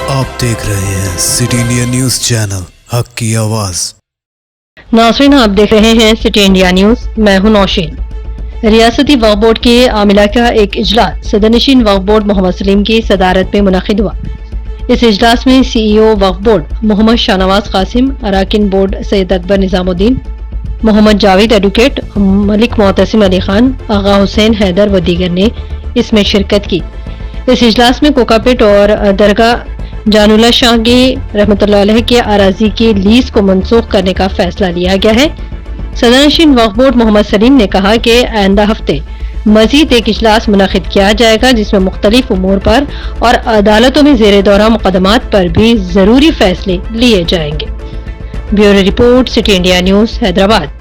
آپ دیکھ رہے ہیں سٹی انڈیا نیوز چینل، حق کی آواز۔ ناظرین، آپ دیکھ رہے ہیں سٹی انڈیا نیوز، میں ہوں نوشین۔ ریاستی وقف بورڈ کے عاملہ کا ایک اجلاس صدر نشین وقف بورڈ محمد سلیم کی صدارت میں منعقد ہوا۔ اس اجلاس میں سی ای او وقف بورڈ محمد شاہنواز قاسم، اراکین بورڈ سید اکبر نظام الدین، محمد جاوید ایڈوکیٹ، ملک معتصم علی خان، آغا حسین حیدر و دیگر نے اس میں شرکت کی۔ اس اجلاس میں کوکاپٹ اور درگاہ جان اللہ شاہ کی رحمۃ اللہ علیہ کے اراضی کی لیز کو منسوخ کرنے کا فیصلہ لیا گیا ہے۔ صدر نشین وقف بورڈ محمد سلیم نے کہا کہ آئندہ ہفتے مزید ایک اجلاس منعقد کیا جائے گا جس میں مختلف امور پر اور عدالتوں میں زیر دورہ مقدمات پر بھی ضروری فیصلے لیے جائیں گے۔ Bureau report, city India news, Hyderabad.